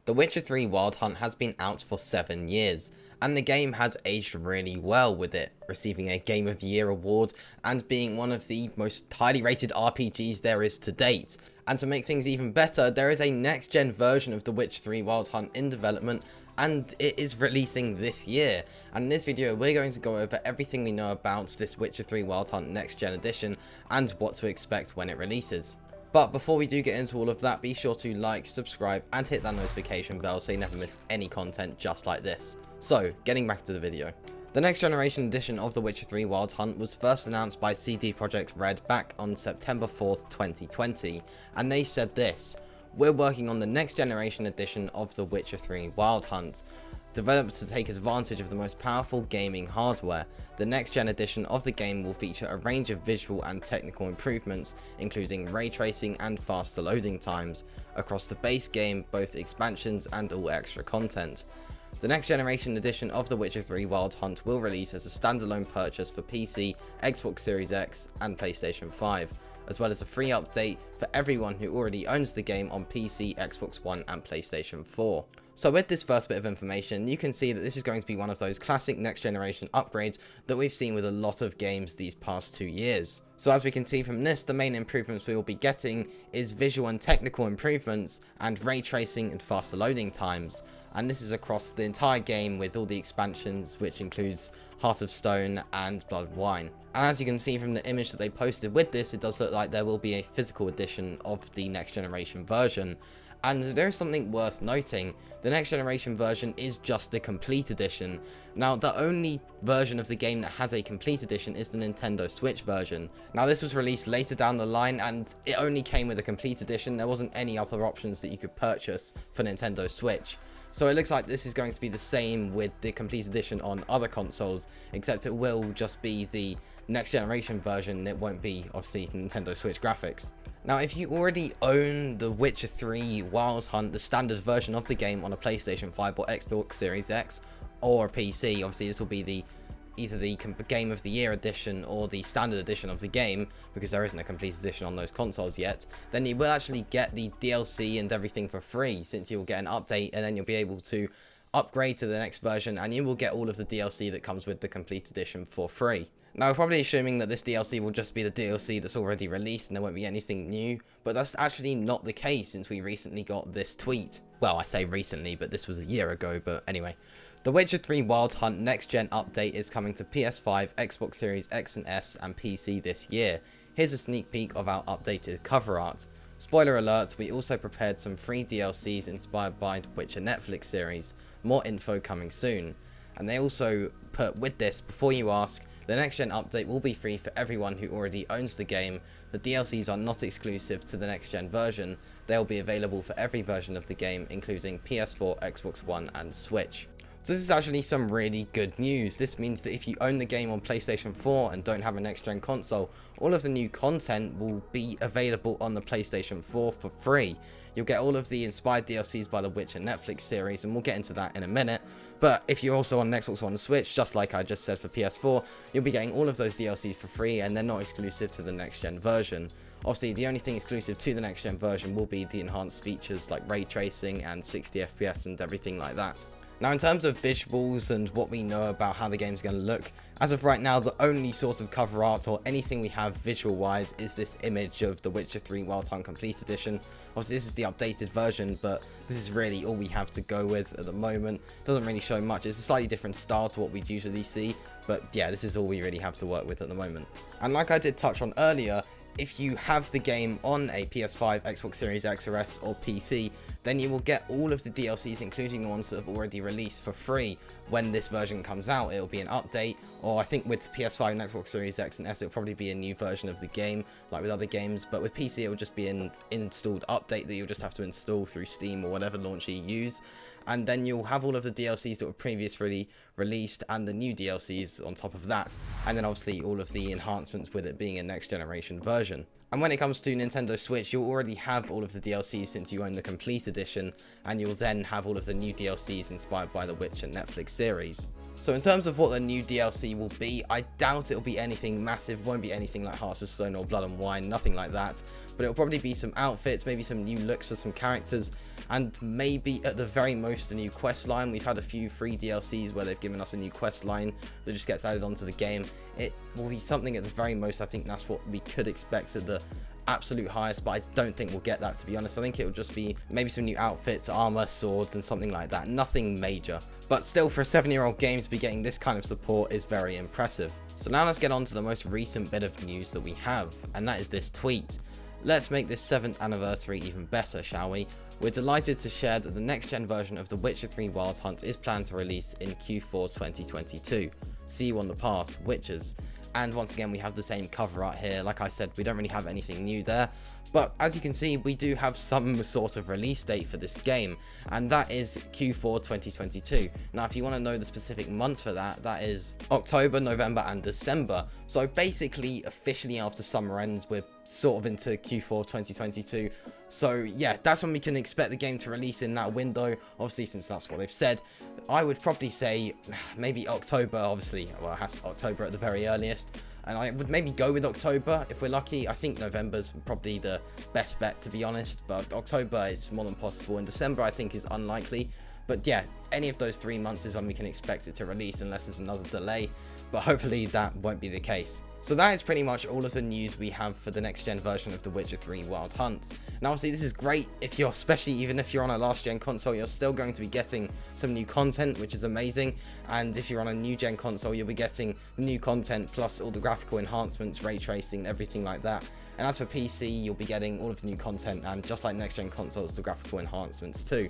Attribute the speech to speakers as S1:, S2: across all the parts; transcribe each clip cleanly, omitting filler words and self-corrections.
S1: The Witcher 3 Wild Hunt has been out for 7 years, and the game has aged really well, with it receiving a Game of the Year award and being one of the most highly rated RPGs there is to date. And to make things even better, there is a next gen version of The Witcher 3 Wild Hunt in development, and it is releasing this year. And in this video we're going to go over everything we know about this Witcher 3 Wild Hunt next gen edition and what to expect when it releases. But before we do get into all of that, be sure to like, subscribe and hit that notification bell so you never miss any content just like this. So, getting back to the video. The next generation edition of The Witcher 3 Wild Hunt was first announced by CD Projekt RED back on September 4th, 2020, and they said this: "We're working on the next generation edition of The Witcher 3 Wild Hunt. Developed to take advantage of the most powerful gaming hardware, the next gen edition of the game will feature a range of visual and technical improvements, including ray tracing and faster loading times, across the base game, both expansions and all extra content. The next generation edition of The Witcher 3 Wild Hunt will release as a standalone purchase for PC, Xbox Series X and PlayStation 5, as well as a free update for everyone who already owns the game on PC, Xbox One and PlayStation 4. So with this first bit of information, you can see that this is going to be one of those classic next generation upgrades that we've seen with a lot of games these past 2 years. So as we can see from this, the main improvements we will be getting is visual and technical improvements and ray tracing and faster loading times. And this is across the entire game with all the expansions, which includes Heart of Stone and Blood and Wine. And as you can see from the image that they posted with this, it does look like there will be a physical edition of the next generation version. And there is something worth noting: the next generation version is just the complete edition. Now, the only version of the game that has a complete edition is the Nintendo Switch version. Now, this was released later down the line and it only came with a complete edition. There wasn't any other options that you could purchase for Nintendo Switch. So it looks like this is going to be the same with the complete edition on other consoles, except it will just be the next generation version. It won't be, obviously, Nintendo Switch graphics. Now, if you already own The Witcher 3 Wild Hunt, the standard version of the game on a PlayStation 5 or Xbox Series X or a PC, obviously this will be either the Game of the Year edition or the standard edition of the game, because there isn't a complete edition on those consoles yet, then you will actually get the DLC and everything for free, since you will get an update and then you'll be able to upgrade to the next version and you will get all of the DLC that comes with the complete edition for free. Now, we're probably assuming that this DLC will just be the DLC that's already released and there won't be anything new, but that's actually not the case, since we recently got this tweet. Well, I say recently, but this was a year ago, but anyway. The Witcher 3 Wild Hunt Next Gen update is coming to PS5, Xbox Series X and S and PC this year. Here's a sneak peek of our updated cover art. Spoiler alert, we also prepared some free DLCs inspired by the Witcher Netflix series. More info coming soon. And they also put with this: before you ask, the next gen update will be free for everyone who already owns the game. The DLCs are not exclusive to the next gen version. They will be available for every version of the game, including PS4, Xbox One and Switch. So this is actually some really good news. This means that if you own the game on PlayStation 4 and don't have a next gen console, all of the new content will be available on the PlayStation 4 for free. You'll get all of the inspired DLCs by the Witcher Netflix series, and we'll get into that in a minute. But if you're also on Xbox One and Switch, just like I just said for PS4, you'll be getting all of those DLCs for free, and they're not exclusive to the next gen version. Obviously, the only thing exclusive to the next gen version will be the enhanced features like ray tracing and 60 FPS and everything like that. Now, in terms of visuals and what we know about how the game's going to look, as of right now, the only sort of cover art or anything we have visual-wise is this image of The Witcher 3 Wild Hunt Complete Edition. Obviously, this is the updated version, but this is really all we have to go with at the moment. Doesn't really show much. It's a slightly different style to what we'd usually see, but yeah, this is all we really have to work with at the moment. And like I did touch on earlier, if you have the game on a PS5, Xbox Series X or S or PC, then you will get all of the DLCs, including the ones that have already released, for free when this version comes out. It'll be an update, or I think with PS5 and Xbox Series X and S, it'll probably be a new version of the game, like with other games. But with PC, it will just be an installed update that you'll just have to install through Steam or whatever launcher you use. And then you'll have all of the DLCs that were previously released and the new DLCs on top of that. And then obviously all of the enhancements with it being a next generation version. And when it comes to Nintendo Switch, you'll already have all of the DLCs since you own the complete edition, and you'll then have all of the new DLCs inspired by the Witcher Netflix series. So in terms of what the new DLC will be, I doubt it'll be anything massive, won't be anything like Heart of Stone or Blood and Wine, nothing like that. but it'll probably be some outfits, maybe some new looks for some characters, and maybe at the very most a new quest line. We've had a few free DLCs where they've given us a new quest line that just gets added onto the game. It will be something at the very most. I think that's what we could expect at the absolute highest, but I don't think we'll get that, to be honest. I think it'll just be maybe some new outfits, armor, swords, and something like that. Nothing major, but still, for a 7-year-old game to be getting this kind of support is very impressive. So now let's get on to the most recent bit of news that we have, and that is this tweet. Let's make this 7th anniversary even better, shall we? We're delighted to share that the next gen version of The Witcher 3 Wild Hunt is planned to release in Q4 2022. See you on the path, Witchers. And once again, we have the same cover art here. Like I said, we don't really have anything new there, but as you can see, we do have some sort of release date for this game, and that is Q4 2022. Now, if you want to know the specific months for that, that is October, November, and December. So basically, officially after summer ends, we're sort of into Q4 2022. So yeah, that's when we can expect the game to release in that window, obviously, since that's what they've said. I would probably say maybe October, obviously. Well, it has to be October at the very earliest, and I would maybe go with October if we're lucky. I think November's probably the best bet, to be honest, but October is more than possible, and December I think is unlikely. But yeah, any of those 3 months is when we can expect it to release, unless there's another delay, but hopefully that won't be the case. So that is pretty much all of the news we have for the next gen version of The Witcher 3 Wild Hunt. Now obviously this is great if you're, especially even if you're on a last gen console, you're still going to be getting some new content, which is amazing. And if you're on a new gen console, you'll be getting the new content plus all the graphical enhancements, ray tracing, everything like that. And as for PC, you'll be getting all of the new content, and just like next gen consoles, the graphical enhancements too.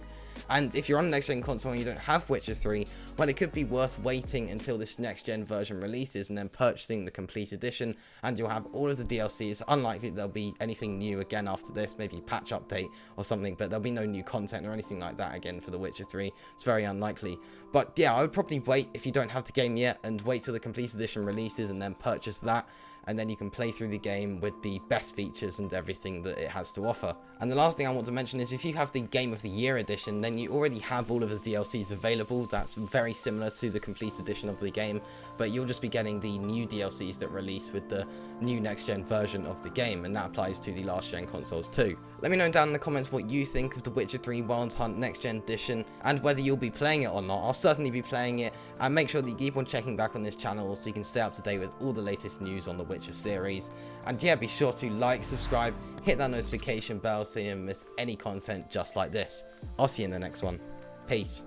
S1: And if you're on a next gen console and you don't have Witcher 3, well, it could be worth waiting until this next gen version releases and then purchasing the complete edition, and you'll have all of the DLC. It's unlikely there'll be anything new again after this, maybe patch update or something, but there'll be no new content or anything like that again for The Witcher 3. It's very unlikely. But yeah, I would probably wait if you don't have the game yet, and wait till the complete edition releases and then purchase that. And then you can play through the game with the best features and everything that it has to offer. And the last thing I want to mention is if you have the Game of the Year edition, then you already have all of the DLCs available. That's very similar to the complete edition of the game, but you'll just be getting the new DLCs that release with the new next gen version of the game, and that applies to the last gen consoles too. Let me know down in the comments what you think of The Witcher 3 Wild Hunt next gen edition, and whether you'll be playing it or not. I'll certainly be playing it, and make sure that you keep on checking back on this channel so you can stay up to date with all the latest news on the Witcher series. And yeah, be sure to like, subscribe, hit that notification bell so you don't miss any content just like this. I'll see you in the next one. Peace.